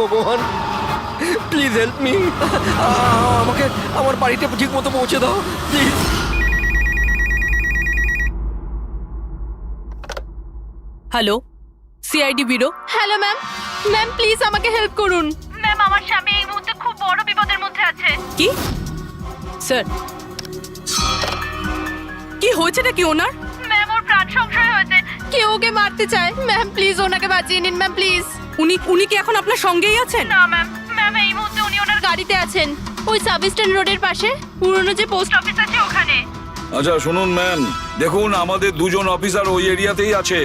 ভগবান, please help me. আমাকে আমার বাড়িতে ঠিক মতো পৌঁছে দাও please. Hello, CID bureau. Hello ma'am, ma'am please আমাকে হেল্প করুন। ম্যাম আমার স্বামী এই মুহূর্তে খুব বড় বিপদের মধ্যে আছে। কি স্যার, কি হয়েছে নাকি ওনার? ম্যাম ওর প্রাণ সংশয় হয়েছে, কেউ ওকে মারতে চায়। ম্যাম প্লিজ ওনাকে বাঁচিয়ে নিন ম্যাম প্লিজ। উনি কি এখন আপনার সঙ্গেই আছেন? না ম্যাম, ম্যাম এই মুহূর্তে উনি ওনার গাড়িতে আছেন, ওই সাব স্ট্যান্ড রোডের পাশে পুরনো যে পোস্ট অফিস আছে ওখানে। আচ্ছা শুনুন ম্যাম, দেখুন আমাদের দুজন অফিসার ওই এরিয়াতেই আছে।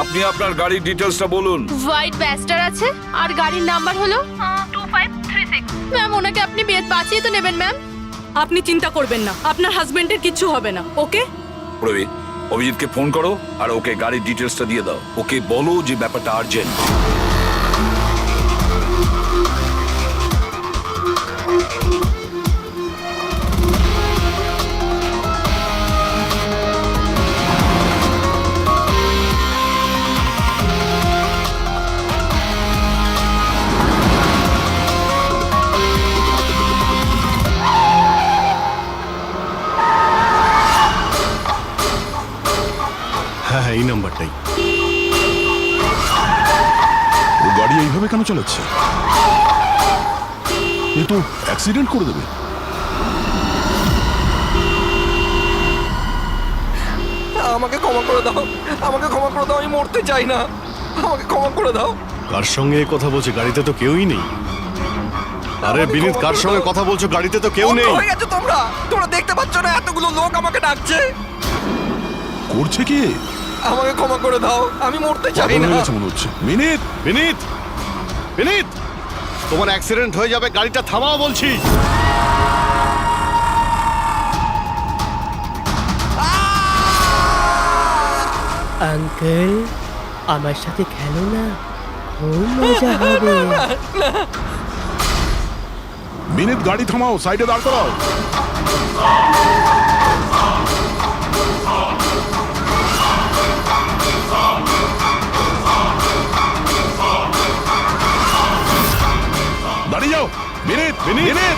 আপনি আপনার গাড়ির ডিটেলসটা বলুন। হোয়াইট ব্যাস্টার আছে আর গাড়ির নাম্বার হলো 2536। ম্যাম ওনাকে আপনি বাঁচিয়ে তো নেবেন ম্যাম। আপনি চিন্তা করবেন না, আপনার হাজবেন্ডের কিচ্ছু হবে না। ওকে, প্রবীর, অভিজিৎকে ফোন করো আর ওকে গাড়ির ডিটেলসটা দিয়ে দাও। ওকে বলো যে ব্যাপারটা আর্জেন্ট। হ্যাঁ হ্যাঁ, এই নাম্বারটাই। ও গাড়ি এইভাবে কেন চালাচ্ছে? এ তো অ্যাক্সিডেন্ট করে দেবে। আমাকে ক্ষমা করে দাও, আমাকে ক্ষমা করে দাও, আমি মরতে চাই না, আমাকে ক্ষমা করে দাও। কার সঙ্গে এ কথা বলছে? গাড়িতে তো কেউই নেই। আরে বিনীত, কার সঙ্গে কথা বলছো? গাড়িতে তো কেউ নেই। হয়ে গেছে তোমরা, তোমরা দেখতে পাচ্ছ না এতগুলো লোক আমাকে ডাকছে? করছে কি? আমাকে ক্ষমা করে দাও, আমি মরতে চাই পাগল না। হয়ে গেছে মনে হচ্ছে। বিনীত, বিনীত, বিনীত, তোমার অ্যাক্সিডেন্ট হয়ে যাবে, গাড়িটা থামাও বলছি। আঙ্কেল, আমার সাথে খেলো না, খুব মজা হবে। বিনীত, গাড়ি থামাও, সাইডে দাঁড় করাও। দাঁড়িয়ে যাও। বিনীত, বিনীত, বিনীত।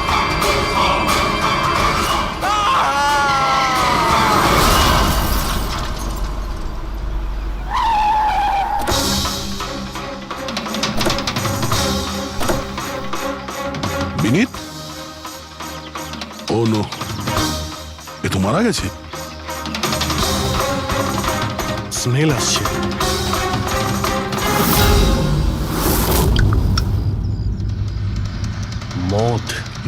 বিনীত, ও নো, এ তো মারা গেছে। স্মেল আসছে। মদ।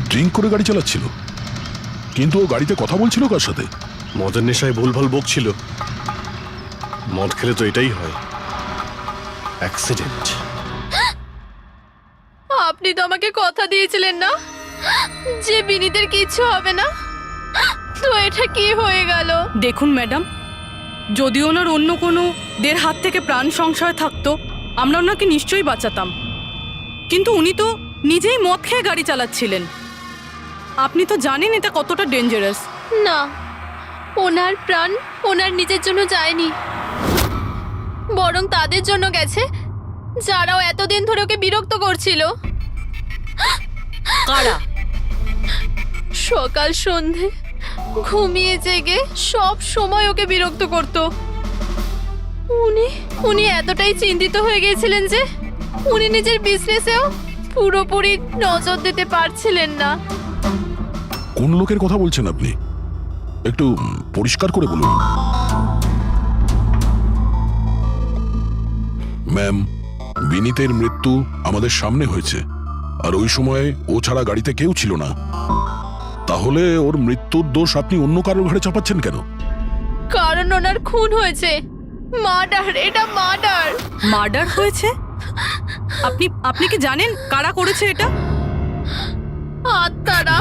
ড্রিঙ্ক করে গাড়ি চালাচ্ছিল, কিন্তু ও গাড়িতে কথা বলছিল কার সাথে? মদের নেশায় ভুলভাল বকছিল। মদ খেলে তো এটাই হয়, অ্যাক্সিডেন্ট। আপনি তো আমাকে কথা দিয়েছিলেন না যে বিনীতের কিচ্ছু হবে না, তো এটা কি হয়ে গেল? দেখুন ম্যাডাম, যদি ওনার অন্য কোনো দের হাত থেকে প্রাণ সংশয় থাকতো আমরা ওনাকে নিশ্চয়ই বাঁচাতাম, কিন্তু উনি তো নিজেই মদ খেয়ে গাড়ি চালাচ্ছিলেন। আপনি তো জানেন এটা কতটা ডেঞ্জারাস। না, ওনার প্রাণ ওনার নিজের জন্য যায়নি, বরং তাদের জন্য গেছে যারাও এতদিন ধরে ওকে বিরক্ত করছিল। কারা? সকাল সন্ধে ঘুমিয়ে জেগে সব সময় ওকে বিরক্ত করত। উনি এতটাই চিন্তিত হয়ে গিয়েছিলেন যে উনি নিজের বিজনেসেও পুরোপুরি নজর দিতে পারছিলেন না। কোন লোকের কথা বলছেন আপনি? একটু পরিষ্কার করে বলুন। ম্যাম, বিনীতের মৃত্যু আমাদের সামনে হয়েছে, আর ওই সময় ও ছাড়া গাড়িতে কেউ ছিল না। তাহলে ওর মৃত্যুর দোষ আপনি অন্য কারোর ঘাড়ে চাপাচ্ছেন কেন? কারণ ওনার খুন হয়েছে, মার্ডার, এটা মার্ডার। মার্ডার হয়েছে? আপনি কি জানেন কারা করেছে এটা? আত্মারা।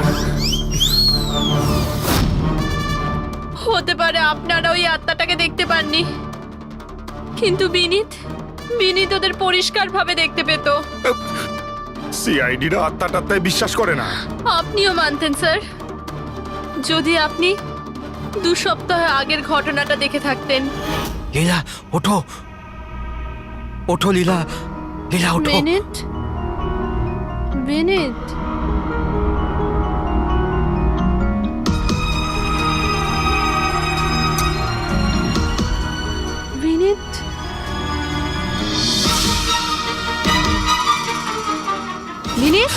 হতে পারে আপনারা ওই আত্মাটাকে দেখতে পাননি, কিন্তু বিনীত ওদের পরিষ্কারভাবে দেখতে পেত। সিআইডিরা আত্মাটাত্মায় বিশ্বাস করে না। আপনিও মানতেন স্যার, যদি আপনি 2 সপ্তাহ আগের ঘটনাটা দেখে থাকতেন। লীলা ওঠো, ওঠো লীলা, লীলা ওঠো। মিনিট, বিনীত বিনীত বিনীত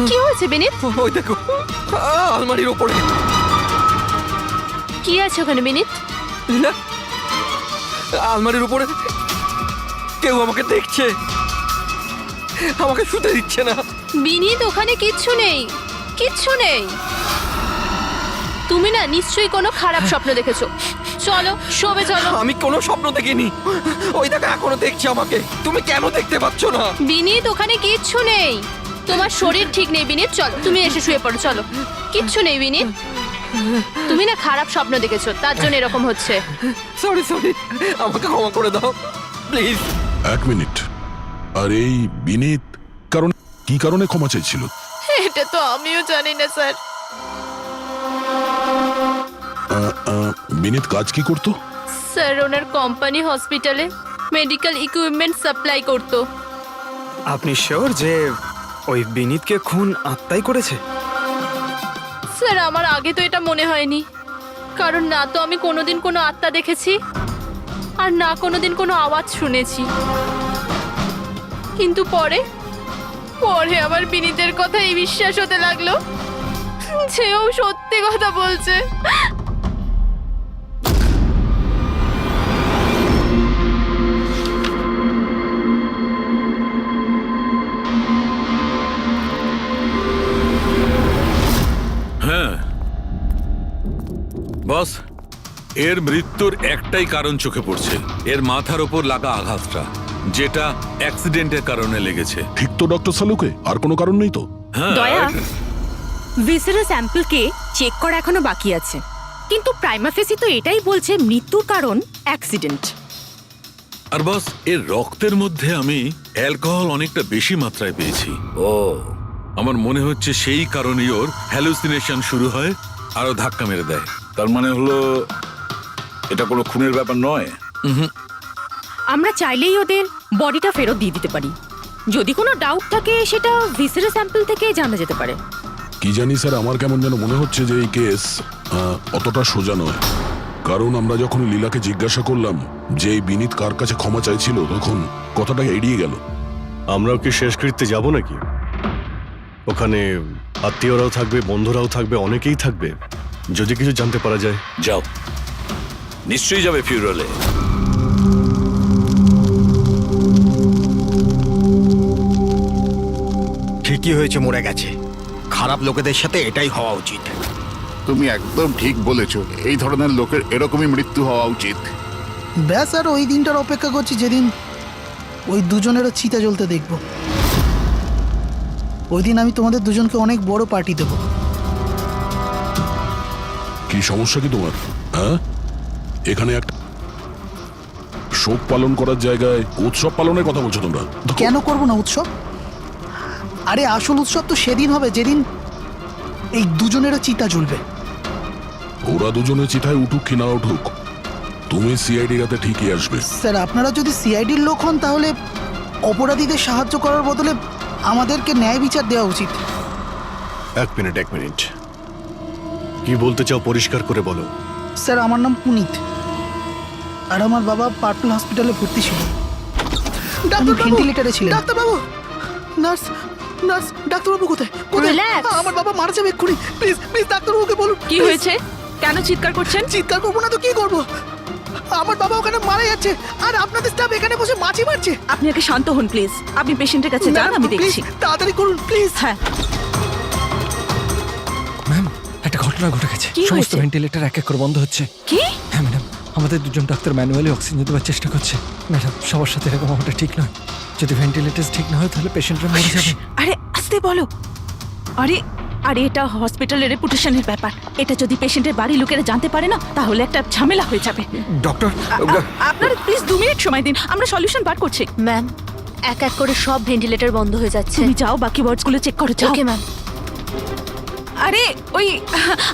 কি হয়েছে বিনীত? ওই দেখো, আলমারির ওপরে। কি আছে ওখানে বিনীত? লীলা, আলমারির উপরে কেউ আমাকে দেখছে, আমাকে শুতে দিচ্ছে না। বিনীত ওখানে কিচ্ছু নেই, কিচ্ছু নেই। তুমি না নিশ্চয়ই কোনো খারাপ স্বপ্ন দেখেছো। চলো শোবে চলো। আমি কোনো স্বপ্ন দেখিনি। ওই দেখো এখনো দেখছে আমাকে। তুমি কেন দেখতে পাচ্ছ না? বিনীত ওখানে কিচ্ছু নেই। তোমার শরীর ঠিক নেই বিনীত, চলো তুমি এসে শুয়ে পড়ো। চলো, কিচ্ছু নেই বিনীত। তুমি না খারাপ স্বপ্ন দেখেছো, তার জন্য এরকম হচ্ছে। সরি সরি, আমাকে ক্ষমা করে দাও প্লিজ। এক মিনিট, আর এই বিনীত কি কারণে ক্ষমা চাইছিল? এটা তো আমিও জানি না স্যার। বিনীত কাজ কি করতো? স্যার ওনার কোম্পানি হসপিটালে মেডিকেল ইকুইপমেন্ট সাপ্লাই করতো। আপনি শিওর যে ওই বিনীতকে খুন আত্মাই করেছে? স্যার আমার আগে তো এটা মনে হয়নি, কারণ না তো আমি কোনোদিন কোনো আত্মা দেখেছি আর না কোনোদিন কোনো আওয়াজ শুনেছি। কিন্তু পরে আমার বিনীতের কথাই বিশ্বাস হতে লাগলো যেও সত্যি কথা বলছে। হ্যাঁ বস, এর মৃত্যুর একটাই কারণ চোখে পড়ছে, এর মাথার ওপর লাগা আঘাতটা, যেটা অ্যাক্সিডেন্টের কারণে লেগেছে। ঠিক তো ডক্টর সালুকে? আর কোনো কারণ নেই তো? হ্যাঁ, দয়া, ভিসারের স্যাম্পলকে চেক করা এখনো বাকি আছে, কিন্তু প্রাইমা ফেসি তো এটাই বলছে মৃত্যুর কারণ অ্যাক্সিডেন্ট। আর বস, এর রক্তের মধ্যে আমি অ্যালকোহল অনেকটা বেশি মাত্রায় পেয়েছি। ও, আমার মনে হচ্ছে সেই কারণেই ওর হ্যালুসিনেশন শুরু হয়, আরো ধাক্কা মেরে দেয়। তার মানে হলো এটা কোনো খুনের ব্যাপার নয়? আমরা চাইলেই ওদের বডিটা ফেরত দিয়ে দিতে পারি। যদি কোনো ডাউট থাকে সেটা ভিসারের স্যাম্পল থেকে জানা যেতে পারে। কি জানি স্যার, আমার কেমন যেন মনে হচ্ছে যে এই কেস অতটা সোজা নয়। কারণ আমরা যখন লীলাকে জিজ্ঞাসা করলাম যে এই বিনীত কার কাছে ক্ষমা চাইছিল, তখন কথাটা এড়িয়ে গেল। আমরাও কি শেষকৃত্যে যাব নাকি? ওখানে আত্মীয়রাও থাকবে, বন্ধুরাও থাকবে, অনেকেই থাকবে। যদি কিছু জানতে পারা যায়। যাও, নিশ্চয়ই যাবে ফিউরালে। ঠিকই হয়েছে, মরে গেছে। খারাপ লোকেদের সাথে এটাই হওয়া উচিত। তুমি একদম ঠিক বলেছো, এই ধরনের লোকের এরকমই মৃত্যু হওয়া উচিত। ব্যাস, আর ওই দিনটার অপেক্ষা করছি যেদিন ওই দুজনেরও চিতা জ্বলতে দেখব। ওই দিন আমি তোমাদের দুজনকে অনেক বড় পার্টি দেব। কি সমস্যা কি তোমার? হ্যাঁ, এখানে একটা শোক পালন করার জায়গায় উৎসব পালনের কথা বলছো তোমরা? কেন করব না উৎসব? আরে আসল উৎসব তো সেদিন হবে যেদিন এই দুজনেরও চিতা জ্বলবে। ওরা দুজনে চিতায় উঠুক কি না উঠুক, তুমি সিআইডি রাতে ঠিকই আসবে। স্যার, আপনারা যদি সিআইডির লোক হন তাহলে অপরাধীদের সাহায্য করার বদলে আমাদেরকে ন্যায় বিচার দেওয়া উচিত। এক মিনিট, কি বলতে চাও পরিষ্কার করে বলো। স্যার, আমার নাম পুনিত, আর আমার বাবা পার্পল হসপিটালে ভর্তি ছিল। ভেন্টিলেটরে ছিলেন। ডাক্তারবাবু, নার্স, ডাক্তারবাবু কোথায়? Relax. আমার বাবা মারা যাবে এক্ষুনি। প্লিজ প্লিজ ডাক্তারবাবুকে বলুন। কি হয়েছে? কেন চিৎকার করছেন? চিৎকার করবো না তো কি করবো? আমার বাবা ওখানে মারা যাচ্ছে, আর আপনাদের স্টাফ এখানে বসে মাছি মারছে। আপনি আগে শান্ত হন প্লিজ। আপনি পেশেন্টের কাছে যান, আমি দেখছি। তাড়াতাড়ি করুন প্লিজ। হ্যাঁ, ম্যাম, একটা ঘটনা ঘটে গেছে। কি সমস্ত হয়েছে? ভেন্টিলেটর এক এক করে বন্ধ হচ্ছে। কি? হ্যাঁ ম্যাডাম, আমাদের দুজন ডাক্তার ম্যানুয়ালি অক্সিজেন দেওয়ার চেষ্টা করছে। ম্যাডাম, সবার সাথে এরকম হওয়াটা ঠিক নয়। যদি ভেন্টিলেটর ঠিক না হয় তাহলে পেশেন্টরা মরে যাবে। আরে আস্তে বলো। আরে এটা হসপিটালের রেপুটেশনের ব্যাপার। এটা যদি পেশেন্টের বাড়ির লোকেরা জানতে পারে না, তাহলে একটা ঝামেলা হয়ে যাবে। ডক্টর, আপনারা প্লিজ 2 মিনিট সময় দিন, আমরা সলিউশন বার করছি। ম্যাম, এক এক করে সব ভেন্টিলেটর বন্ধ হয়ে যাচ্ছে। তুমি যাও, বাকি ওয়ার্ডসগুলো চেক করো, যাও। Okay ma'am. আরে ওই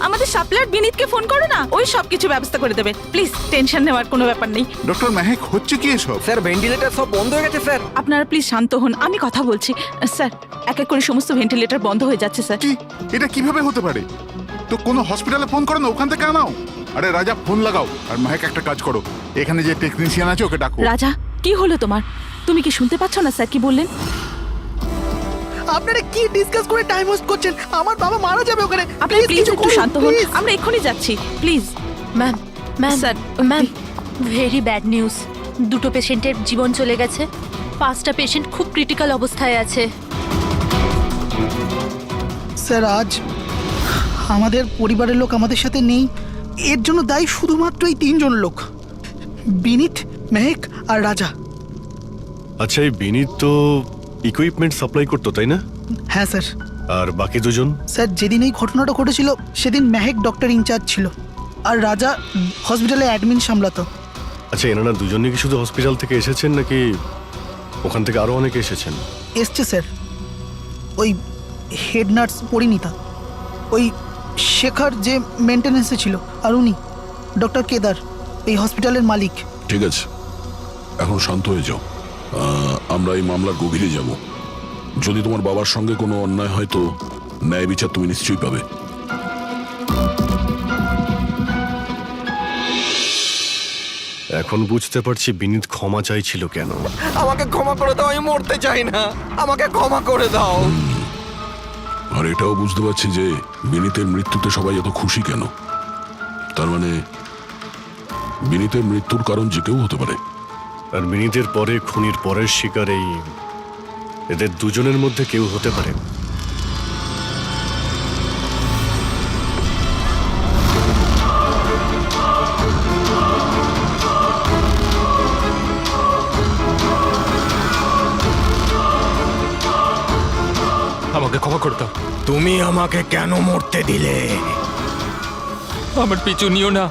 আমাদের সাপ্লায়ার বিনীতকে ফোন করো না, ওই সব কিছু ব্যবস্থা করে দেবে। প্লিজ টেনশন নেওয়ার কোনো ব্যাপার নেই। ডক্টর মেহেক হচ্ছে কি এসব? স্যার ভেন্টিলেটর সব বন্ধ হয়ে গেছে স্যার। আপনারা প্লিজ শান্ত হন, আমি কথা বলছি। স্যার এক এক করে সমস্ত ভেন্টিলেটর বন্ধ হয়ে যাচ্ছে স্যার। কি এটা কিভাবে হতে পারে? তো কোনো হসপিটালে ফোন করো না, ওখান থেকে আনাও। আরে রাজা ফোন লাগাও, আর মেহেক একটা কাজ করো, এখানে যে টেকনিশিয়ান আছে ওকে ডাকো। রাজা কি হলো তোমার? তুমি কি শুনতে পাচ্ছ না স্যার কি বললেন? আপনারা কি ডিসকাস করে টাইম ওয়েস্ট করছেন? আমার বাবা মারা যাবে ওখানে। আপনারা প্লিজ কিছু একটু করুন, শান্ত হন, please। আমরা এক্ষুনি যাচ্ছি please. Ma'am ma'am sir ma'am very bad news. দুটো পেশেন্টের জীবন চলে গেছে, 5টা পেশেন্ট খুব ক্রিটিক্যাল অবস্থায় আছে। স্যার আজ আমাদের পরিবারের লোক আমাদের সাথে নেই, এর জন্য দায়ী শুধুমাত্র এই 3জন লোক, বিনীত, মেহেক আর রাজা। আচ্ছা, এই বিনীত তো ইকুইপমেন্ট সাপ্লাই করতো, তাই না? হ্যাঁ স্যার। আর বাকি দুজন? স্যার যেদিন এই ঘটনাটা ঘটেছিল সেদিন মেহেক ডক্টর ইনচার্জ ছিল, আর রাজা হসপিটালে অ্যাডমিন সামলাতো। আচ্ছা, এনারা দুজনে কি শুধু হসপিটাল থেকে এসেছেন নাকি ওখান থেকে আরো অনেকে এসেছেন? এসছে স্যার, ওই হেড নার্স পরিণীতা, ওই শেখর যে মেনটেন্যান্সে ছিল, আর উনি ডক্টর কেদার, এই হসপিটালের মালিক। ঠিক আছে, এখন শান্ত হয়ে যাও। আমরা এই মামলার গভীরে যাব। যদি তোমার বাবার সঙ্গে কোনো অন্যায় হয় তো ন্যায় বিচার তুমি নিশ্চয়ই পাবে। এখন বুঝতে পারছি বিনীত ক্ষমা চাইছিল কেন। আমাকে ক্ষমা করে দাও, আমি মরতে চাই না, আমাকে ক্ষমা করে দাও। আর এটাও বুঝতে পারছি যে বিনীতের মৃত্যুতে সবাই এত খুশি কেন। তার মানে বিনীতের মৃত্যুর কারণ যে কেউ হতে পারে। আর বিনীতের পরে খুনির পরের শিকার এই এদের দুজনের মধ্যে কেউ হতে পারে। আমাকে ক্ষমা করে দাও। তুমি আমাকে কেন মরতে দিলে? আমার পিছু নিও না।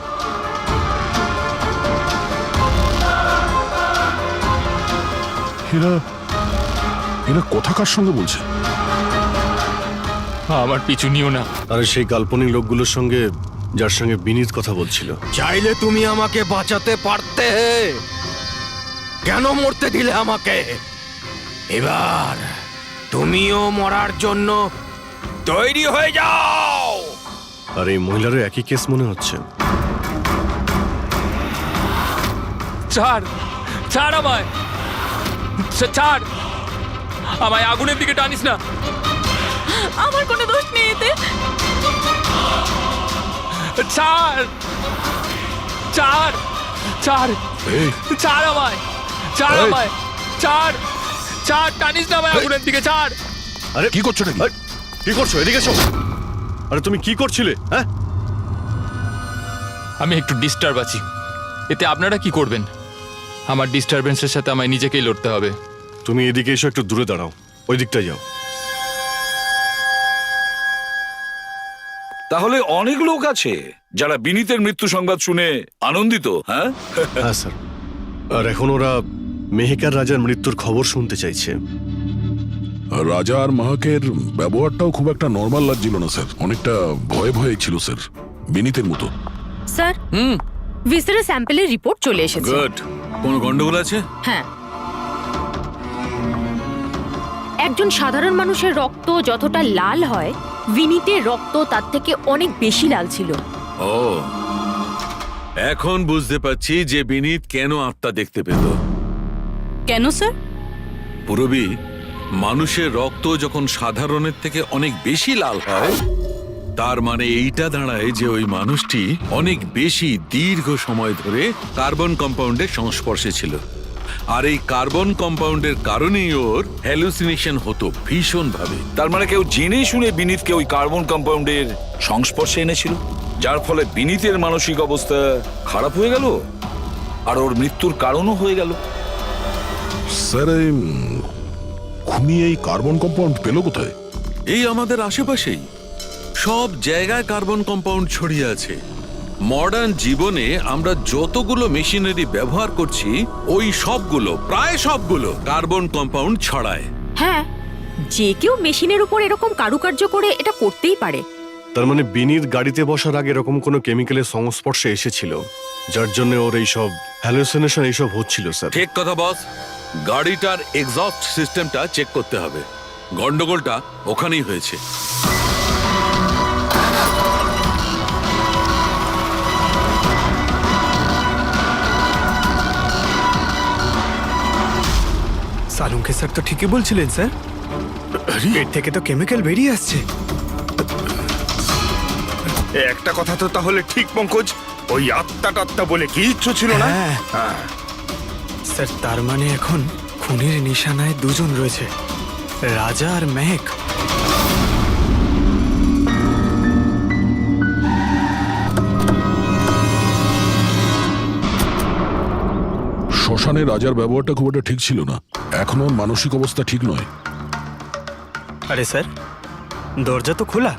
এরা এরা কথা কার সঙ্গে বলছে? আমার পিছু নিও না। আর সেই কাল্পনিক লোকগুলোর সঙ্গে যার সঙ্গে বিনীত কথা বলছিল। চাইলে তুমি আমাকে বাঁচাতে পারতে, কেন মরতে দিলে আমাকে? এবার তুমিও মরার জন্য তৈরি হয়ে যাও। আর এই মহিলারও একই কেস মনে হচ্ছে। ছাড়, ছাড় আমায়, ছাড় আমায়, আগুনের দিকে টানিস না। আমার কোনো দোষ নেই এতে। ছাড়, ছাড়, ছাড়, এই, ছাড় আমায়, ছাড় এই। আমায়, ছাড়, ছাড়, টানিস না আমায় আগুনের দিকে, ছাড়। আরে কি করছো নাকি? আরে, কি করছো? এদিকে এসো। আরে তুমি কি করছিলে? হ্যাঁ, আমি একটু ডিস্টার্ব আছি, এতে আপনারা কি করবেন? আমার ডিস্টারবেন্সের সাথে আমায় নিজেকেই লড়তে হবে। তুমি এদিকে এসো, একটু দূরে দাঁড়াও, ওই দিকটায় যাও। তাহলে অনেক লোক আছে যারা বিনীতের মৃত্যু সংবাদ শুনে আনন্দিত। হ্যাঁ, হ্যাঁ স্যার। আর এখন ওরা মেহেকার রাজার মৃত্যুর খবর শুনতে চাইছে। আর রাজা আর মাহাকের ব্যবহারটাও খুব একটা নর্মাল লাগছিল না স্যার, অনেকটা ভয়ে ভয়ে ছিল স্যার, বিনীতের মতো। স্যার ভিসারের স্যাম্পলের রিপোর্ট চলে এসেছে। গুড। কোনো গন্ডগোল আছে? হ্যাঁ, একজন সাধারণ মানুষের রক্ত যতটা লাল হয়, বিনীতের রক্ত তার থেকে অনেক বেশি লাল ছিল। ও, এখন বুঝতে পারছি যে বিনীত কেন আত্মা দেখতে পেল। কেন স্যার? পুরবী, মানুষের রক্ত যখন সাধারণের থেকে অনেক বেশি লাল হয়, তার মানে এইটা দাঁড়ায় যে ওই মানুষটি অনেক বেশি দীর্ঘ সময় ধরে কার্বন কম্পাউন্ডের সংস্পর্শে ছিল। আর এই কার্বন কম্পাউন্ডের কারণেই ওর হ্যালুসিনেশন হতো ভীষণভাবে। তার মানে কেউ জেনে শুনে বিনীতকে ওই কার্বন কম্পাউন্ডের সংস্পর্শে এনেছিল, যার ফলে বিনীতের মানসিক অবস্থা খারাপ হয়ে গেল আর ওর মৃত্যুর কারণও হয়ে গেল। স্যার এই খুনি এই কার্বন কম্পাউন্ড পেল কোথায়? এই আমাদের আশেপাশেই সব জায়গায় কার্বন কম্পাউন্ড ছড়িয়ে আছে। মডার্ন জীবনে আমরা যতগুলো মেশিনারি ব্যবহার করছি, ওই সবগুলো, প্রায় সবগুলো কার্বন কম্পাউন্ড ছড়ায়। হ্যাঁ, যে কেউ মেশিনের উপর এরকম কারুকার্য করে এটা করতেই পারে, তার মানে বিনীত গাড়িতে বসার আগে এরকম কোনো কেমিক্যালের সংস্পর্শে এসেছিল, যার জন্য ওর এইসব হ্যালুসিনেশন এইসব হচ্ছিল স্যার। ঠিক কথা বস, গাড়িটার এক্সস্ট সিস্টেমটা চেক করতে হবে। গন্ডগোলটা ওখানেই হয়েছে। সালুঙ্কে স্যার তো ঠিকই বলছিলেন স্যার, পেট থেকে তো কেমিক্যাল বেরিয়ে আসছে। একটা কথা তো তাহলে ঠিক পঙ্কজ, ওই আত্মা বলে কিচ্ছু ছিল না। হ্যাঁ স্যার, তার মানে এখন খুনের নিশানায় দুজন রয়েছে, রাজা আর মেহেক। শ্মশানে রাজার ব্যবহারটা খুব একটা ঠিক ছিল না, এখনো ওর মানসিক অবস্থা ঠিক নয়। আরে স্যার, দরজা তো খোলা।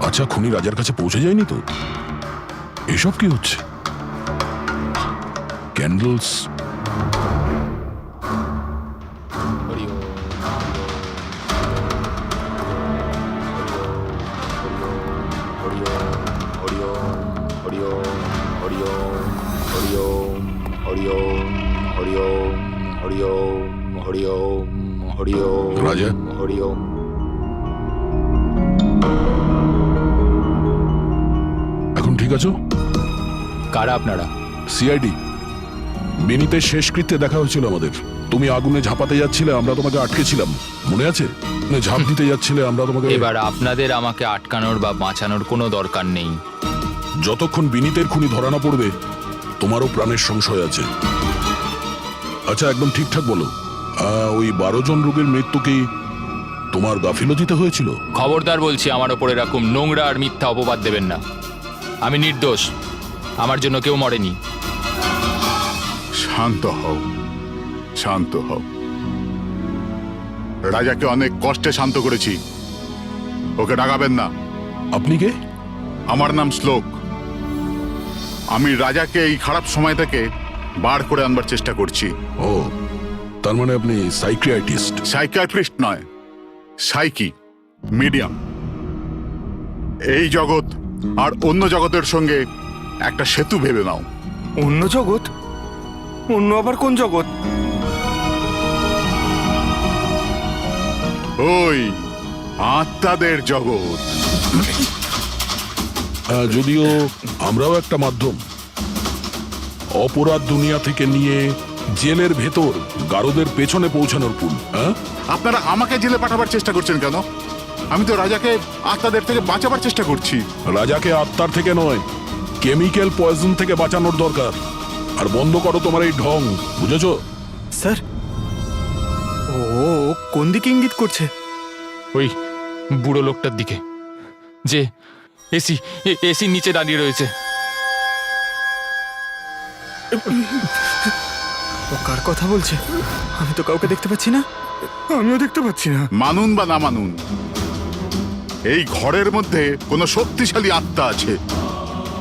আচ্ছা, খুনি রাজার কাছে পৌঁছে যায়নি তো? এসব কি হচ্ছে? ক্যান্ডেলস, রাজা, এখন ঠিক আছো? কারা আপনারা? সিআইডি। বিনীতের শেষকৃত্যে দেখা হয়েছিল আমাদের। তুমি আগুনে ঝাঁপাতে যাচ্ছিলে, আমরা তোমাকে আটকেছিলাম, মনে আছে? ঝাঁপ দিতে যাচ্ছিলে, আমরা তোমাকে। এবার আপনাদের আমাকে আটকানোর বা বাঁচানোর কোনো দরকার নেই। যতক্ষণ বিনীতের খুনি ধরা না পড়বে, তোমারও প্রাণের সংশয় আছে। আচ্ছা, একদম ঠিকঠাক বলো, ওই 12 জন রোগীর মৃত্যু কি তোমার গাফিলতিতে হয়েছিল? খবরদার বলছি, আমার ওপরে এরকম নোংরা আর মিথ্যা অপবাদ দেবেন না। আমি নির্দোষ, আমার জন্য কেউ মরেনি। শান্ত হও, শান্ত হও। রাজাকে অনেক কষ্টে শান্ত করেছি, ওকে ডাকাবেন না। আপনি কে? আমার নাম শ্লোক। আমি রাজাকে এই খারাপ সময় থেকে বার করে আনবার চেষ্টা করছি। ও, তার মানে আপনি সাইকিয়াট্রিস্ট? সাইকিয়াট্রিস্ট নয়, সাইকি, মিডিয়াম। এই জগৎ আর অন্য জগতের সঙ্গে একটা সেতু ভেবে নাও। অন্য জগৎ? অন্য আবার কোন জগৎ? ওই আত্মাদের জগৎ। যদিও আমরাও একটা মাধ্যম, অপরাধ দুনিয়া থেকে নিয়ে জেলের ভেতর গারদের পেছনে পৌঁছানোর পুল। আপনারা আমাকে জেলে পাঠাবার চেষ্টা করছেন কেন? আমি তো রাজাকে আত্মাদের থেকে বাঁচাবার চেষ্টা করছি। রাজাকে আত্মার থেকে নয়, কেমিক্যাল পয়জন থেকে বাঁচানোর দরকার। আর বন্ধ করো তোমার এই ঢং, বুঝেছো? স্যার, ও কোন দিকে ইঙ্গিত করছে? ওই বুড়ো লোকটার দিকে, যে এসি নিচে দাঁড়িয়ে রয়েছে। ও কার কথা বলছে? আমি তো কাউকে দেখতে পাচ্ছি না। আমিও দেখতে পাচ্ছি না। মানুন বা না মানুন, এই ঘরের মধ্যে কোনো শক্তিশালী আত্মা আছে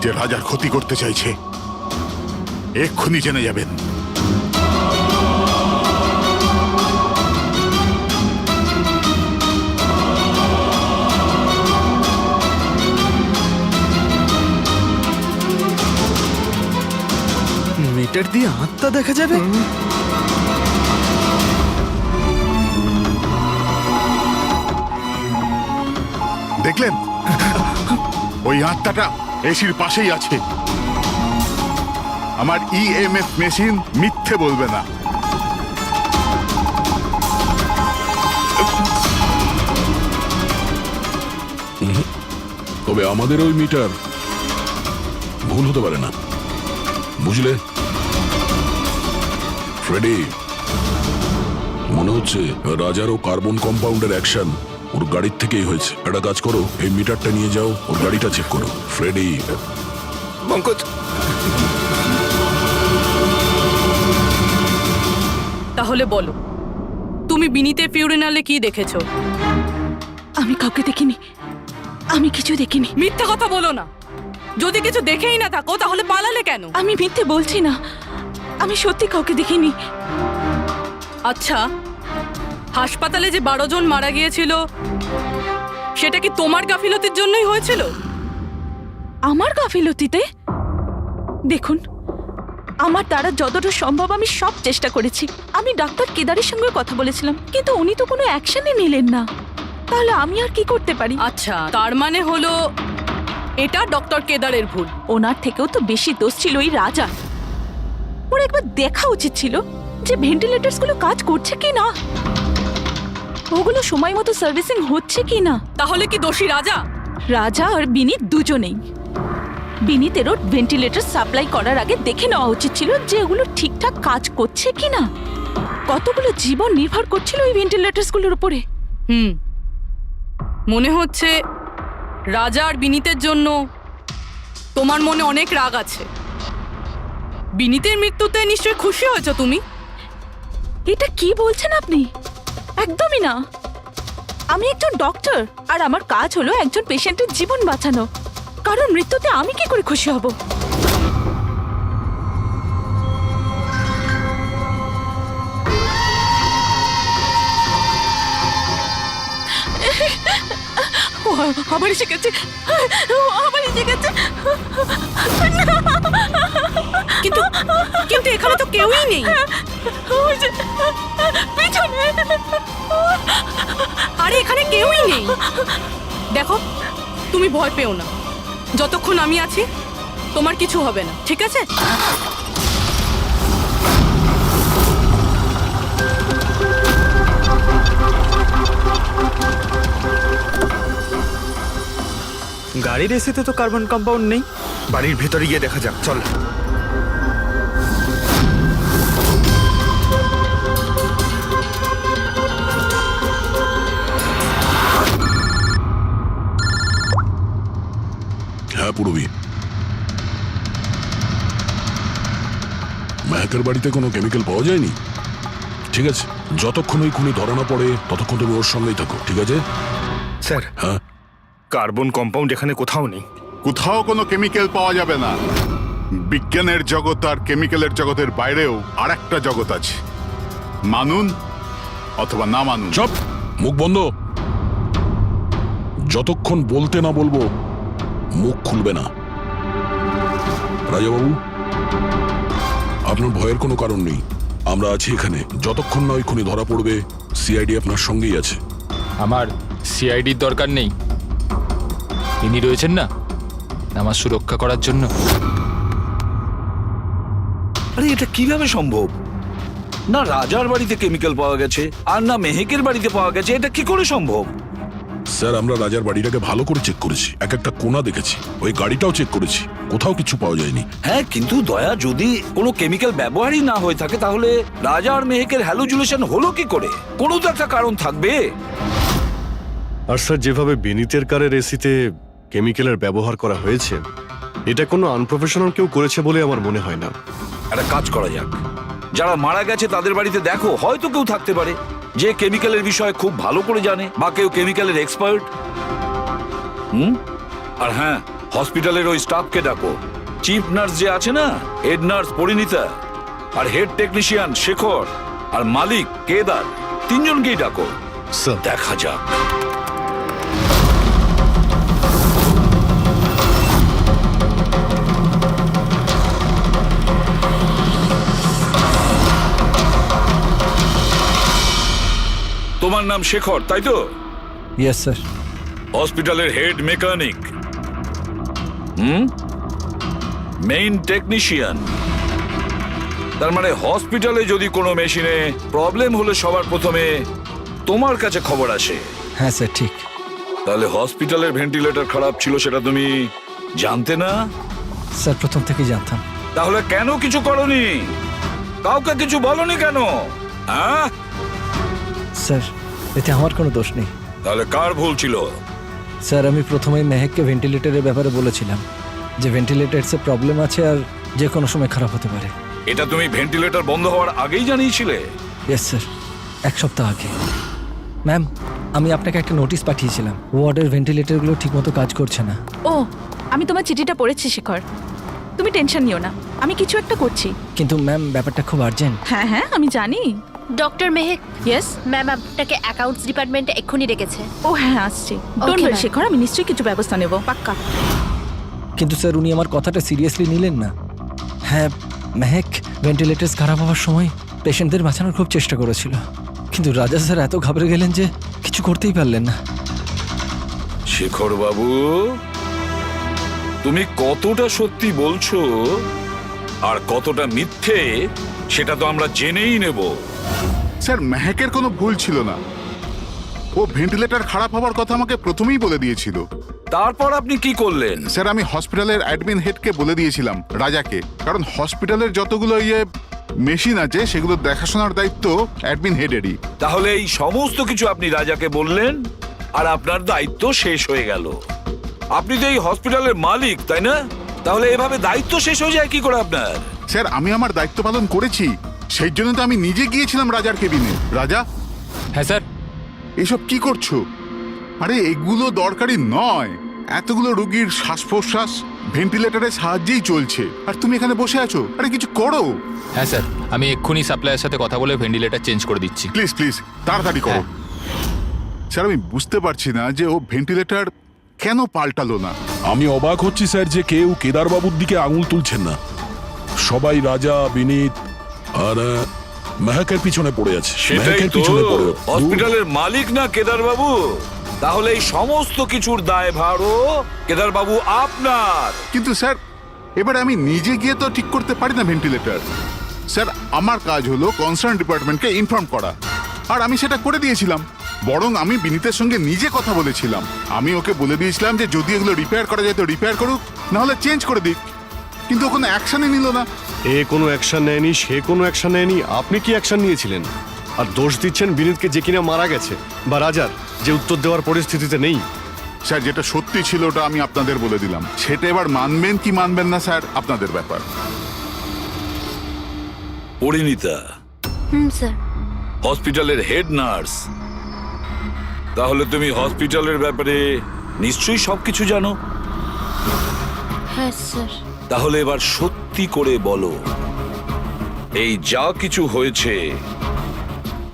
যে রাজার ক্ষতি করতে চাইছে। এক্ষুনি জেনে যাবেন। মিটার দিয়ে আত্মা দেখা যাবে? দেখলেন, ওই আত্মাটা এসির পাশেই আছে। আমার ইএমএফ মেশিন মিথ্যে বলবে না। তবে আমাদের ওই মিটার ভুল হতে পারে না, বুঝলে ফ্রেডি? মনে হচ্ছে রাজারও কার্বন কম্পাউন্ডের অ্যাকশন ওর গাড়ির থেকেই হয়েছে। একটা কাজ করো, এই মিটারটা নিয়ে যাও, ওর গাড়িটা চেক করো। ফ্রেডি। পঙ্কজ, তাহলে বলো, তুমি বিনীতের ফিউরিনালে কি দেখেছো? আমি কাউকে দেখিনি, আমি কিছু দেখিনি। মিথ্যা কথা বলো না। যদি কিছু দেখেই না থাকো তাহলে পালালে কেন? আমি মিথ্যে বলছি না, আমি সত্যি কাউকে দেখিনি। আচ্ছা, হাসপাতালে যে 12 জন মারা গিয়েছিল সেটা কি তোমার গাফিলতির জন্যই হয়েছিল? আমার গাফিলতিতে? দেখুন, আমার দ্বারা যতটা সম্ভব আমি সব চেষ্টা করেছি। আমি ডাক্তার কেদারের সঙ্গে কথা বলেছিলাম, কিন্তু উনি তো কোনো অ্যাকশনই নিলেন না। তাহলে আমি আর কি করতে পারি? আচ্ছা, তার মানে হলো এটা ডক্টর কেদারের ভুল। ওনার থেকেও তো বেশি দোষ ছিল ওই রাজা। ওর একবার দেখা উচিত ছিল যে ভেন্টিলেটরস গুলো কাজ করছে কি না, ওগুলো সময় মতো সার্ভিসিং হচ্ছে কি না। তাহলে কি দোষী রাজা? রাজা আর বিনীত দুজনেই। বিনীতেরও ভেন্টিলেটর সাপ্লাই করার আগে দেখে নেওয়া উচিত ছিল যে ওগুলো ঠিকঠাক কাজ করছে কি না। কতগুলো জীবন নির্ভর করছিল ওই ভেন্টিলেটরস গুলোর উপরে। মনে হচ্ছে রাজা আর বিনীতের জন্য তোমার মনে অনেক রাগ আছে। বিনীতের মৃত্যুতে নিশ্চয়ই খুশি হয়েছো তুমি? এটা কি বলছেন আপনি? একদমই না। আমি একজন ডক্টর, আর আমার কাজ হলো একজন পেশেন্টের জীবন বাঁচানো। কারণ মৃত্যুতে আমি কি করে খুশি হব? আবার এসে গেছে, আবার এসে গেছে। কিন্তু কিন্তু এখানে তো কেউই নেই। আরে এখানে কেউই নেই। দেখো, তুমি ভয় পেও না। যতক্ষণ আমি আছি তোমার কিছু হবে না, ঠিক আছে? গাড়ির এসিতে তো কার্বন কম্পাউন্ড নেই। বাড়ির ভেতরে গিয়ে দেখা যাক, চল। হ্যাঁ পূরবী, মেহেকের বাড়িতে কোনো কেমিক্যাল পাওয়া যায়নি? ঠিক আছে, যতক্ষণ ওই খুনি ধরা না পড়ে ততক্ষণ তুমি ওর সঙ্গেই থাকো, ঠিক আছে? স্যার, হ্যাঁ, কার্বন কম্পাউন্ড এখানে কোথাও নেই। কোথাও কোনো কেমিক্যাল পাওয়া যাবে না। বিজ্ঞানের জগৎ আর কেমিক্যালের জগতের বাইরেও আর একটা জগৎ আছে, মানুন অথবা না মানুন। চুপ, মুখ বন্ধ। যতক্ষণ বলতে না বলবো মুখ খুলবে না। রাজাবাবু, আপনার ভয়ের কোনো কারণ নেই। আমরা আছি এখানে। যতক্ষণ না ওই খুনি ধরা পড়বে সিআইডি আপনার সঙ্গেই আছে। আমার সিআইডির দরকার নেই। ইনি রয়েছেন না আমার সুরক্ষা করার জন্য। আরে এটা কিভাবে সম্ভব? না রাজার বাড়িতে কেমিক্যাল পাওয়া গেছে আর না মেহেকের বাড়িতে পাওয়া গেছে। এটা কি করে সম্ভব? স্যার, আমরা রাজার বাড়িটাকে ভালো করে চেক করেছি, এক একটা কোণা দেখেছি, ওই গাড়িটাও চেক করেছি, কোথাও কিছু পাওয়া যায়নি। হ্যাঁ, কিন্তু দয়া, যদি কোনো কেমিক্যাল ব্যবহারই না হয়ে থাকে তাহলে রাজা আর মেহেকের হ্যালোজুলেশন হলো কি করে? কোনো তো একটা কারণ থাকবে। আর স্যার, যেভাবে বিনীতের কারের এসিতে কেমিক্যালের ব্যবহার করা হয়েছে, এটা কোনো আনপ্রফেশনাল কেউ করেছে বলে আমার মনে হয় না। একটা কাজ করা যাক, যারা মারা গেছে তাদের বাড়িতে দেখো, হয়তো কেউ থাকতে পারে যে কেমিক্যালের বিষয়ে খুব ভালো করে জানে, বা কেউ কেমিক্যালের এক্সপার্ট। আর হ্যাঁ, হসপিটালের ওই স্টাফকে ডাকো। চিফ নার্স যে আছে না, হেড নার্স পরিণীতা, আর হেড টেকনিশিয়ান শেখর, আর মালিক কেদার, তিনজনকেই ডাকো। স্যার, দেখা যাক। তোমার নাম শেখর, তাই তো? Yes sir. হসপিটালের হেড মেকানিক, মেইন টেকনিশিয়ান। তার মানে হসপিটালে যদি কোনো মেশিনে প্রবলেম হলে সবার প্রথমে তোমার কাছে খবর আসে। হ্যাঁ স্যার, ঠিক। তাহলে হসপিটালের ভেন্টিলেটর খারাপ ছিল সেটা তুমি জানতে না? স্যার, প্রথম থেকেই জানতাম। তাহলে কেন কিছু করনি? কাউকে কিছু বলনি কেন? হ্যাঁ স্যার, এতে আমার কোনো দোষ নেই। তাহলে কার ভুল ছিল? স্যার, আমি প্রথমেই মেহেককে ভেন্টিলেটরের ব্যাপারে বলেছিলাম যে ভেন্টিলেটরসে প্রবলেম আছে আর যে কোনো সময় খারাপ হতে পারে। এটা তুমি ভেন্টিলেটর বন্ধ হওয়ার আগেই জানিয়েছিলে? ইয়েস স্যার, 1 সপ্তাহ আগে। ম্যাম, আমি আপনাকে একটা নোটিশ পাঠিয়েছিলাম, ওয়ার্ডের ভেন্টিলেটরগুলো ঠিকমতো কাজ করছে না। ও, আমি তোমার চিঠিটা পড়েছি শেখর। তুমি টেনশন নিও না, আমি কিছু একটা করছি। কিন্তু ম্যাম, ব্যাপারটা খুব আর্জেন্ট। হ্যাঁ হ্যাঁ, আমি জানি। Doctor Mehak, yes. ম্যাম আপনাকে অ্যাকাউন্টস ডিপার্টমেন্টে এক্ষুনি ডেকেছে। ও হ্যাঁ, আসছি। Don't Okay, worry ma'am. Shekhar, আমি নিশ্চয়ই কিছু ব্যবস্থা নেব, পাক্কা। কিন্তু স্যার উনি আমার কথাটা সিরিয়াসলি নিলেন না। হ্যাঁ, মেহেক ভেন্টিলেটার্স খারাপ হওয়ার সময় পেশেন্টদের বাঁচানোর খুব চেষ্টা করেছিল, কিন্তু রাজা স্যার এত ঘাবড়ে গেলেন যে কিছু করতেই পারলেন না। শেখর বাবু, তুমি কতটা সত্যি বলছো আর কতটা মিথ্যে সেটা তো আমরা জেনেই নেব। স্যার মেহেকের কোনো ভুল ছিল না। ও ভেন্টিলেটর খারাপ হওয়ার কথা আমাকে প্রথমেই বলে দিয়েছিল। তারপর আপনি কি করলেন? স্যার আমি হসপিটালের অ্যাডমিন হেডকে বলে দিয়েছিলাম, রাজাকে, কারণ হসপিটালের যতগুলো মেশিন আছে সেগুলো দেখাশোনার দায়িত্ব অ্যাডমিন হেডেরই। তাহলে এই সমস্ত কিছু আপনি রাজাকে বললেন আর আপনার দায়িত্ব শেষ হয়ে গেল। আপনি তো এই হসপিটালের মালিক, তাই না? তাহলে এভাবে দায়িত্ব শেষ হয়ে যায় কি করে আপনার? স্যার আমি আমার দায়িত্ব পালন করেছি, সেই জন্য তো আমি নিজে গিয়েছিলাম রাজার কেবিনে। রাজা, হ্যাঁ স্যার। এসব কি করছো? আরে এগুলো দরকারি নয়। এতগুলো রোগীর শ্বাস প্রশ্বাস ভেন্টিলেটরের সাহায্যেই চলছে, আর তুমি এখানে বসে আছো। আরে কিছু করো। হ্যাঁ স্যার, আমি এক্ষুনি সাপ্লাইয়ের সাথে কথা বলে ভেন্টিলেটর চেঞ্জ করে দিচ্ছি। প্লিজ প্লিজ তাড়াতাড়ি করো। স্যার আমি বুঝতে পারছি না যে ও ভেন্টিলেটর কেন পাল্টালো না। আমি অবাক হচ্ছি স্যার যে কেউ কেদারবাবুর দিকে আঙুল তুলছেন না। সবাই রাজা, বিনীত আর মেহেকের পিছনে পড়ে আছে। সেটাই মেহেকের তো, পিছনে পড়ে আছে। হসপিটালের মালিক না কেদার বাবু? তাহলে এই সমস্ত কিছুর দায়ভারও কেদার বাবু আপনার। কিন্তু স্যার এবারে আমি নিজে গিয়ে তো ঠিক করতে পারি না ভেন্টিলেটর। স্যার আমার কাজ হলো কনসার্ন ডিপার্টমেন্টকে ইনফর্ম করা, আর আমি সেটা করে দিয়েছিলাম। বরং আমি বিনীতের সঙ্গে নিজে কথা বলেছিলাম। আমি ওকে বলে দিয়েছিলাম যে যদি এগুলো রিপেয়ার করা যায় তো রিপেয়ার করুক, নাহলে চেঞ্জ করে দিক। কিন্তু ও কোনো অ্যাকশনই নিল না। এ কোনো অ্যাকশন নেয়নি, সে কোনো অ্যাকশন নেয়নি। আপনি কি অ্যাকশন নিয়েছিলেন? আর দোষ দিচ্ছেন বিনীতকে, যে কিনা মারা গেছে, বা রাজার, যে উত্তর দেওয়ার পরিস্থিতিতে নেই। স্যার যেটা সত্যি ছিল ওটা আমি আপনাদের বলে দিলাম। সেটা এবার মানবেন কি মানবেন না স্যার আপনাদের ব্যাপার। পরিণীতা স্যার। হসপিটালের হেড নার্স, তাহলে তুমি হসপিটালের ব্যাপারে নিশ্চয়ই সবকিছু জানো। হ্যাঁ স্যার। তাহলে এবার সত্যি করে বলো, এই যা কিছু হয়েছে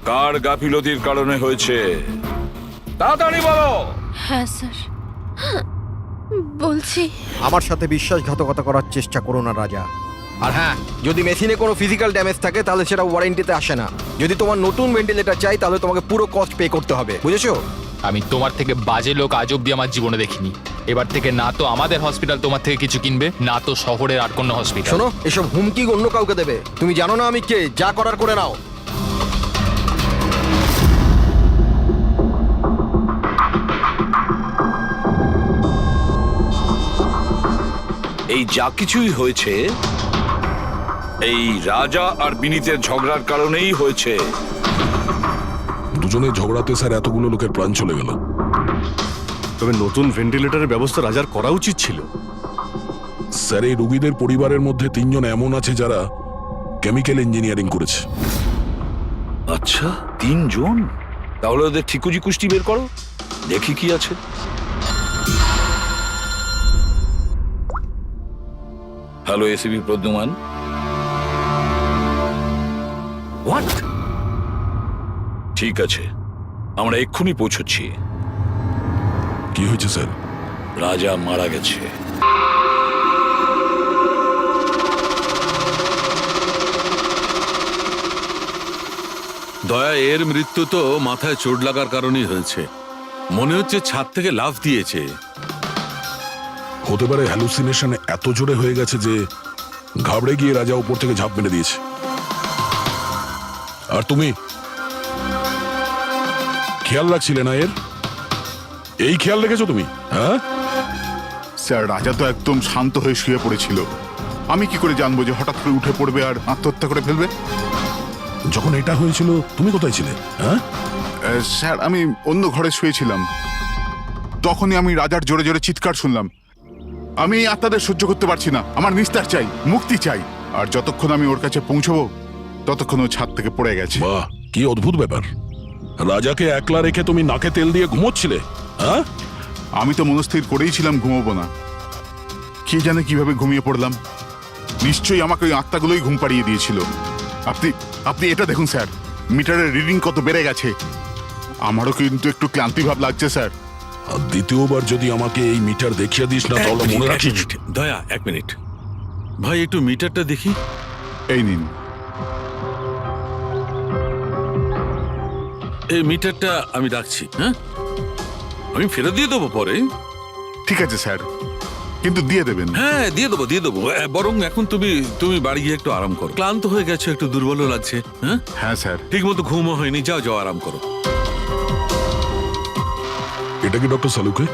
কার গাফিলতির কারণে হয়েছে? তাড়াতাড়ি বলো। হ্যাঁ স্যার, বলছি। আমার সাথে বিশ্বাসঘাতকতা করার চেষ্টা করো না রাজা। আর হ্যাঁ, যদি মেশিনে কোনো ফিজিক্যাল ড্যামেজ থাকে তাহলে সেটা ওয়ারেন্টিতে আসে না। যদি তোমার নতুন ভেন্টিলেটর চাই তাহলে তোমাকে পুরো কস্ট পে করতে হবে, বুঝেছো? আমি তোমার থেকে বাজে লোক আজ অব্দি আমার জীবনে দেখিনি। এবার থেকে না তো আমাদের হসপিটাল তোমার থেকে কিছু কিনবে, না তো শহরের আর কোনো হসপিটাল। শোনো, এসব হুমকি অন্য কাউকে দেবে। তুমি জানো না আমি কে, যা করার করে নাও। এই যা কিছুই হয়েছে এই রাজা আর বিনীতের ঝগড়ার কারণেই হয়েছে। দুজনে ঝগড়াতে স্যার এতগুলো লোকের প্রাণ চলে গেল। তবে নতুন ভেন্টিলেটরের ব্যবস্থা রাজার করা উচিত ছিল। স্যার এই রোগীদের পরিবারের মধ্যে 3 জন এমন আছে যারা কেমিক্যাল ইঞ্জিনিয়ারিং করেছে। আচ্ছা, 3 জন? তাহলে ওদের ঠিকুজি কুষ্টি বের করো, দেখি কি আছে। Hello ACP Pradyuman. হোয়াট? ঠিক আছে, আমরা এক্ষুনি পৌঁছচ্ছি। কি হয়েছে স্যার? রাজা মারা গেছে। দয়া, এর মৃত্যু তো মাথায় চোট লাগার কারণেই হয়েছে। মনে হচ্ছে ছাদ থেকে লাফ দিয়েছে। হতে পারে হ্যালুসিনেশন এত জোরে হয়ে গেছে যে ঘাবড়ে গিয়ে রাজা উপর থেকে ঝাঁপ মেরে দিয়েছে। আর তুমি খেয়াল রাখছিলে না এর? এই খেয়াল রেখেছো তুমি? হ্যাঁ স্যার রাজা তো একদম শান্ত হয়ে শুয়ে পড়েছিল। আমি কি করে জানবো যে হঠাৎ করে উঠে পড়বে আর আত্মহত্যা করে ফেলবে? যখন এটা হয়েছিল তুমি কোথায় ছিলে? হ্যাঁ স্যার আমি অন্য ঘরে শুয়েছিলাম। তখনই আমি রাজার জোরে জোরে চিৎকার শুনলাম। আমি এই আত্মাদের সহ্য করতে পারছি না, আমার নিস্তার চাই, মুক্তি চাই। আর যতক্ষণ আমি ওর কাছে পৌঁছবো ততক্ষণ ও ছাদ থেকে পড়ে গেছে। বাহ, কি অদ্ভুত ব্যাপার। রাজাকে একলা রেখে তুমি নাকে তেল দিয়ে ঘুমোচ্ছিলে? হ্যাঁ আমি তো মনস্থির করেই ছিলাম ঘুমোবো না। কে জানে কিভাবে ঘুমিয়ে পড়লাম। নিশ্চয়ই আমাকে ওই আত্মাগুলোই ঘুম পাড়িয়ে দিয়েছিল। আপনি আপনি এটা দেখুন স্যার, মিটারের রিডিং কত বেড়ে গেছে। আমারও কিন্তু একটু ক্লান্তি ভাব লাগছে স্যার। আর দ্বিতীয়বার যদি আমাকে এই মিটার দেখিয়ে দিস না তাহলে মনে রাখিস। দয়া, 1 মিনিট। ভাই একটু মিটারটা দেখি। এই নিন। এই মিটারটা আমি রাখছি, হ্যাঁ? আমি ফেরত দিয়ে দেবো পরে। ঠিক আছে স্যার, কিন্তু দিয়ে দেবেন। হ্যাঁ, দিয়ে দেবো। বরং এখন তুমি বাড়ি গিয়ে একটু আরাম করো। ক্লান্ত হয়ে গেছো, একটু দুর্বলও লাগছে। হ্যাঁ হ্যাঁ স্যার। ঠিক মতো ঘুমও হয়নি। যাও আরাম করো। এটা কি ডক্টর সালুকে?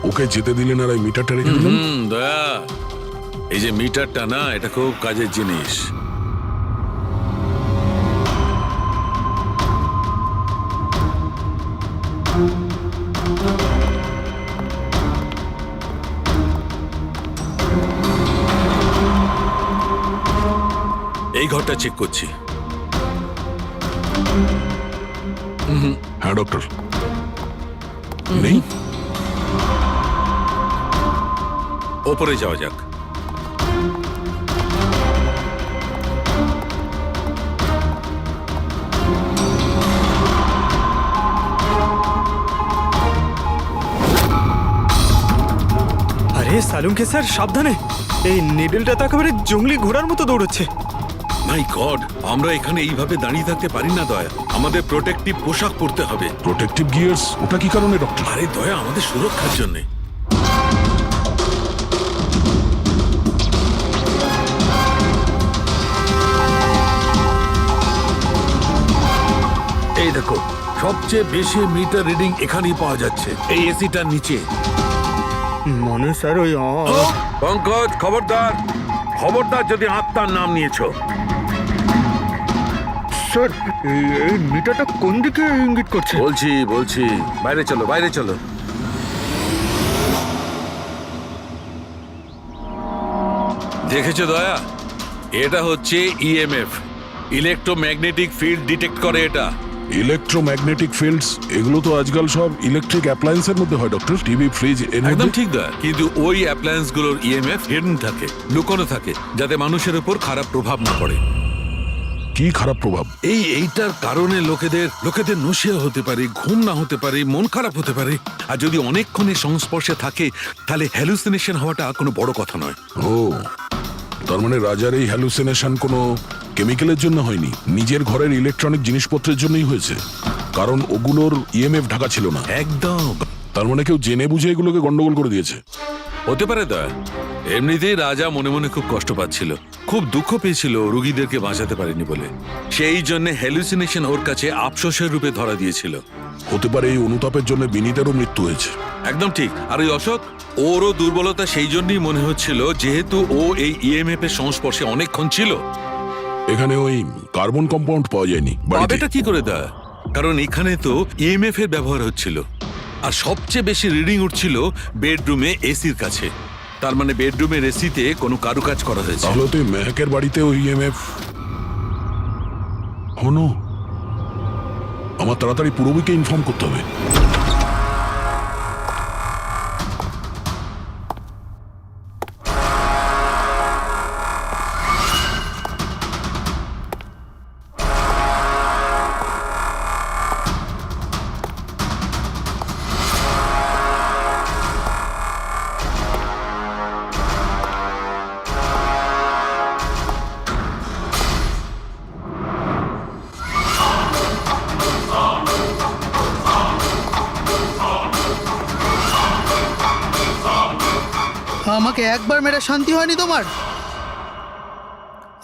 ওকে যেতে দিলেন আর এই মিটারটা রেখে দিলেন? দয়া, এই যে মিটারটা না, এটা খুব কাজের জিনিস। এই ঘরটা চেক করছি। হ্যাঁ ডক্টর, নেই। ওপরে যাওয়া যাক। আরে সালুঙ্কে স্যার, সাবধানে। এই নিডলটা তো একেবারে জঙ্গলি ঘোড়ার মতো দৌড়চ্ছে। মাই গড, আমরা এখানে এইভাবে দাঁড়িয়ে থাকতে পারি না দয়া। আমাদের প্রোটেক্টিভ পোশাক পরতে হবে। Protective gears? ওটা কি কারণে ডক্টর? আরে দয়া, আমাদের সুরক্ষার জন্য। এই দেখো, সবচেয়ে বেশি মিটার রিডিং এখানেই পাওয়া যাচ্ছে, এই এসিটার নিচে। মনে স্যার ওই পঙ্কজ, খবরদার যদি আত্মার নাম নিয়েছো। স্যার, এই মিটারটা কোন দিকে ইঙ্গিত করছে? বলছি, বাইরে চলো। দেখেছো দয়া, এটা হচ্ছে ইএমএফ, ইলেকট্রোম্যাগনেটিক ফিল্ড ডিটেক্ট করে এটা। ইলেকট্রোম্যাগনেটিক ফিল্ডস, এগুলো তো আজকাল সব ইলেকট্রিক অ্যাপ্লায়েন্সের মধ্যে হয় ডক্টর। টিভি, ফ্রিজ, একদম ঠিক দয়া, কিন্তু ওই অ্যাপ্লায়েন্স গুলোর ইএমএফ হিডেন থাকে, লুকোনো থাকে, যাতে মানুষের উপর খারাপ প্রভাব না পড়ে। কি খারাপ প্রভাব? এইটার কারণে লোকেদের নশিয়া হতে পারে, ঘুম না হতে পারে, মন খারাপ হতে পারে। আর যদি অনেকক্ষণের সংস্পর্শে থাকে তাহলে হ্যালুসিনেশন হওয়াটা কোনো বড় কথা নয়। ও, তার মানে রাজার এই হ্যালুসিনেশন কোনো কেমিক্যালের জন্য হয়নি, নিজের ঘরের ইলেকট্রনিক জিনিসপত্রের জন্যই হয়েছে, কারণ ওগুলোর ইএমএফ ঢাকা ছিল না। একদম। তার মানে কেউ জেনে বুঝে এগুলোকে গন্ডগোল করে দিয়েছে। হতে পারে দয়া। এমনিতেই রাজা মনে মনে খুব কষ্ট পাচ্ছিল, খুব দুঃখ পেয়েছিল রোগীদেরকে বাঁচাতে পারেনি বলে। সেই জন্য হ্যালুসিনেশন ওর কাছে আফসোসের রূপে ধরা দিয়েছিল। হতে পারে এই অনুতাপের জন্য বিনীতেরও মৃত্যু হয়েছে। একদম ঠিক। আর ওই অশোক, ওরও দুর্বলতা সেই জন্যই মনে হচ্ছিল, যেহেতু ও এই ইএমএফ এর সংস্পর্শে অনেকক্ষণ ছিল। এখানে ওই কার্বন কম্পাউন্ড পাওয়া যায়নি। এটা কি করে দয়া? কারণ এখানে তো ইএমএফ এর ব্যবহার হচ্ছিল, আর সবচেয়ে বেশি রিডিং উঠছিল বেডরুমে এসির কাছে। তার মানে বেডরুমের এসিতে কোনো কারুকাজ করা হয়েছে। তাহলে তো মেহকের বাড়িতে ওই ইএমএফ হনো। আমার তাড়াতাড়ি পুরবীকে ইনফর্ম করতে হবে। আমাকে একবার মেরে শান্তি হয়নি তোমার?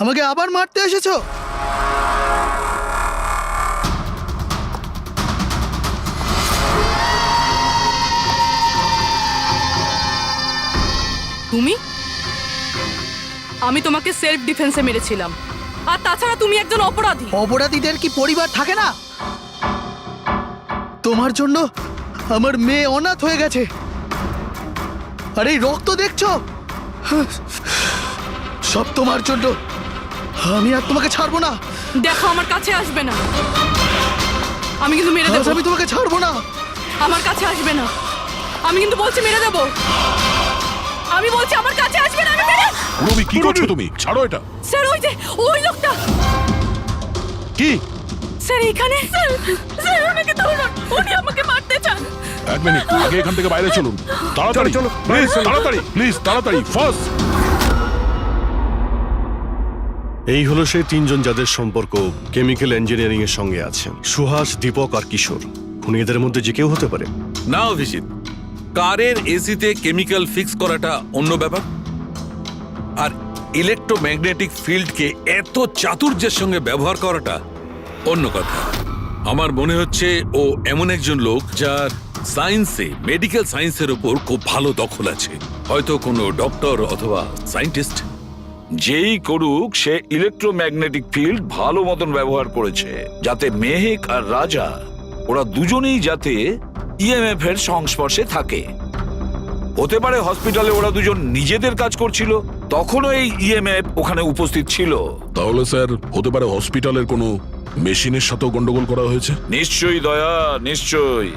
আমাকে আবার মারতে এসেছো? তুমি? আমি তোমাকে সেলফ ডিফেন্সে মেরেছিলাম, আর তাছাড়া তুমি একজন অপরাধী। অপরাধীদের কি পরিবার থাকে না? তোমার জন্য আমার মেয়ে অনাথ হয়ে গেছে, আর এই রক্ত দেখছো, সব তোমার জন্য। আমি আর তোমাকে ছাড়বো না। দেখো, আমার কাছে আসবে না, আমি কিন্তু মেরে দেবো। আমি তোমাকে ছাড়বো না। আমার কাছে আসবে না, আমি কিন্তু বলছি মেরে দেবো। আমি বলছি আমার কাছে আসবে না, আমি মেরে। রবি, কি করছো তুমি? ছাড়ো এটা। স্যার, ওই যে ওই লোকটা। কি? স্যার এখানে স্যার ওনাকে ধরুন, উনি আমাকে মারতে চান। এক মিনিট, আগে এখান থেকে বাইরে চলুন। তাড়াতাড়ি চলো, প্লিজ তাড়াতাড়ি, প্লিজ তাড়াতাড়ি, ফার্স্ট। এই হলো সেই তিনজন যাদের সম্পর্ক কেমিক্যাল ইঞ্জিনিয়ারিং এর সঙ্গে আছে, সুহাস, দীপক আর কিশোর। খুনিদের মধ্যে যে কেউ হতে পারে। না অভিজিৎ, কারের এসিতে কেমিক্যাল ফিক্স করাটা অন্য ব্যাপার, আর ইলেকট্রোম্যাগনেটিক ফিল্ডকে এত চাতুর্যের সঙ্গে ব্যবহার করাটা অন্য কথা। আমার মনে হচ্ছে ও এমন একজন লোক যার সায়েন্সে, মেডিকেল সায়েন্সের উপর খুব ভালো দখল আছে, হয়তো কোনো ডক্টর অথবা সায়েন্টিস্ট। যেই করুক, সে ইলেকট্রোম্যাগনেটিক ফিল্ড ভালো মতন ব্যবহার করেছে, যাতে মেহেক আর রাজা ওরা দুজনেই যাতে ইএমএফ এর সংস্পর্শে থাকে। হতে পারে হসপিটালে ওরা দুজন নিজেদের কাজ করছিল, তখনও এই ইএমএফ ওখানে উপস্থিত ছিল। তাহলে স্যার হতে পারে হসপিটালের কোনো মেশিনের সাথেও গন্ডগোল করা হয়েছে। নিশ্চয়ই দয়া, নিশ্চয়ই।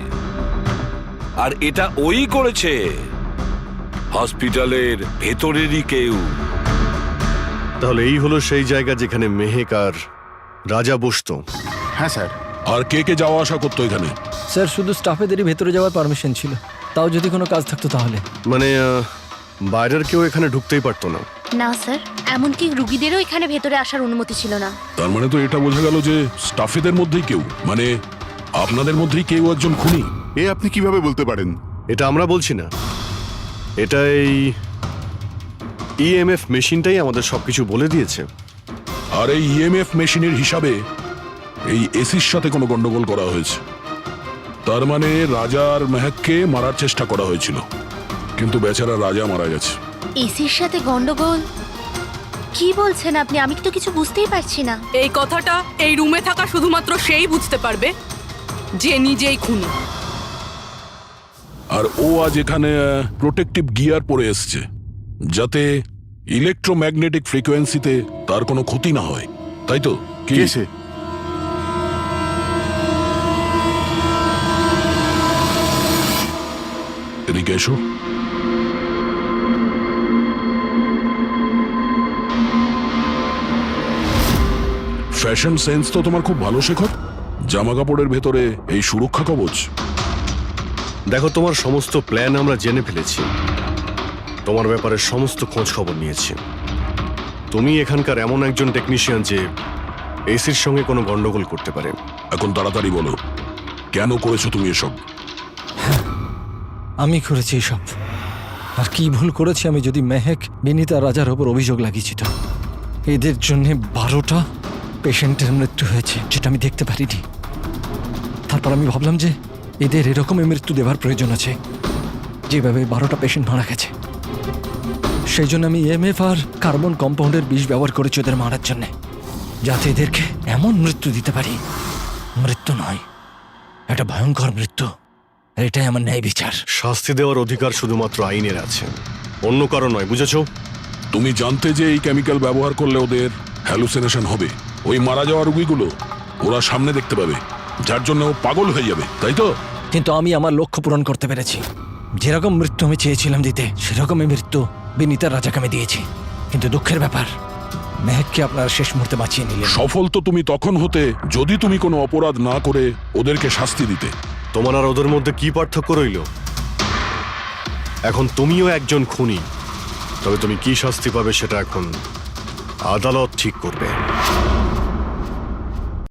আর এটা ওই করেছে, হসপিটালের ভেতরেরই কেউ। তাহলে এই হলো সেই জায়গা যেখানে মেহেক আর রাজা বসতো। হ্যাঁ স্যার। আর কে কে যাওয়া আসা করতো এখানে? স্যার শুধু স্টাফেদেরই ভেতরে যাওয়ার পারমিশন ছিল, তাও যদি কোনো কাজ থাকতো তাহলে। মানে বাইরের কেউ এখানে ঢুকতেই পারতো না। না স্যার, এমনকি রুগীদেরও এখানে ভেতরে আসার অনুমতি ছিল না। তার মানে তো এটা বোঝা গেল যে স্টাফেদের মধ্যেই কেউ, মানে আপনাদের মধ্যেই কেউ একজন খুনি। এ আপনি কিভাবে বলতে পারেন? এটা আমরা বলছি না, এটা এই ইএমএফ মেশিনটাই আমাদের সবকিছু বলে দিয়েছে। আর এই ইএমএফ মেশিনের হিসাবে এই এসির সাথে কোনো গন্ডগোল করা হয়েছে। তার মানে রাজা আর মেহেককে মারার চেষ্টা করা হয়েছিল, কিন্তু বেচারা রাজা মারা গেছে। এসির সাথে গন্ডগোল? কি বলছেন আপনি? আমি তো কিছু বুঝতেই পারছি না। এই কথাটা এই রুমে থাকা শুধুমাত্র সেই বুঝতে পারবে যে নিজেই খুনি। আর ও আজ এখানে প্রোটেক্টিভ গিয়ার পরে এসছে, যাতে ইলেকট্রোম্যাগনেটিক ফ্রিকোয়েন্সিতে তার কোনো ক্ষতি না হয়, তাই তো? কি সে? এদিকে এসো। ফ্যাশন সেন্স তো তোমার খুব ভালো, শেখর। জামা কাপড়ের ভেতরে এই সুরক্ষা কবচ। দেখো, তোমার সমস্ত প্ল্যান আমরা জেনে ফেলেছি, তোমার ব্যাপারে সমস্ত খোঁজ খবর নিয়েছি। তুমি এখানকার এমন একজন টেকনিশিয়ান যে এসির সঙ্গে কোনো গন্ডগোল করতে পারে। এখন তাড়াতাড়ি বলো, কেন করেছো তুমি এসব? আমি করেছি এসব। আর কি ভুল করেছি আমি যদি মেহেক, বিনীতা, রাজার ওপর অভিযোগ লাগিয়েছি তো? এদের জন্য 12টা পেশেন্টের মৃত্যু হয়েছে, যেটা আমি দেখতে পারিনি। তারপর আমি ভাবলাম যে এদের এরকমই মৃত্যু দেওয়ার প্রয়োজন আছে, যেভাবে 12টা পেশেন্ট মারা গেছে। সেই জন্য আমি ইএমএফ আর কার্বন কম্পাউন্ডের বিষ ব্যবহার করেছি ওদের মারার জন্য, যাতে এদেরকে এমন মৃত্যু দিতে পারি, মৃত্যু নয়, একটা ভয়ঙ্কর মৃত্যু। এটাই আমার ন্যায় বিচার। শাস্তি দেওয়ার অধিকার শুধুমাত্র আইনের আছে, অন্য কারো নয়, বুঝেছো? তুমি জানতে যে এই কেমিক্যাল ব্যবহার করলে ওদের হ্যালুসিনেশন হবে, ওই মারা যাওয়া রোগীগুলো ওরা সামনে দেখতে পাবে, যার জন্য ও পাগল হয়ে যাবে, তাই তো? কিন্তু আমি আমার লক্ষ্য পূরণ করতে পেরেছি। যেরকম মৃত্যু আমি চেয়েছিলাম দিতে, সেরকমই মৃত্যু বিনীতার রাজাকে আমি দিয়েছি। কিন্তু দুঃখের ব্যাপার, মেহেককে আপনারা শেষ মুহূর্তে বাঁচিয়ে নিলেন। সফল তো তুমি তখন হতে যদি তুমি কোনো অপরাধ না করে ওদেরকে শাস্তি দিতে। তোমার আর ওদের মধ্যে কি পার্থক্য রইল? এখন তুমিও একজন খুনি, তবে তুমি কি শাস্তি পাবে সেটা এখন আদালত ঠিক করবে।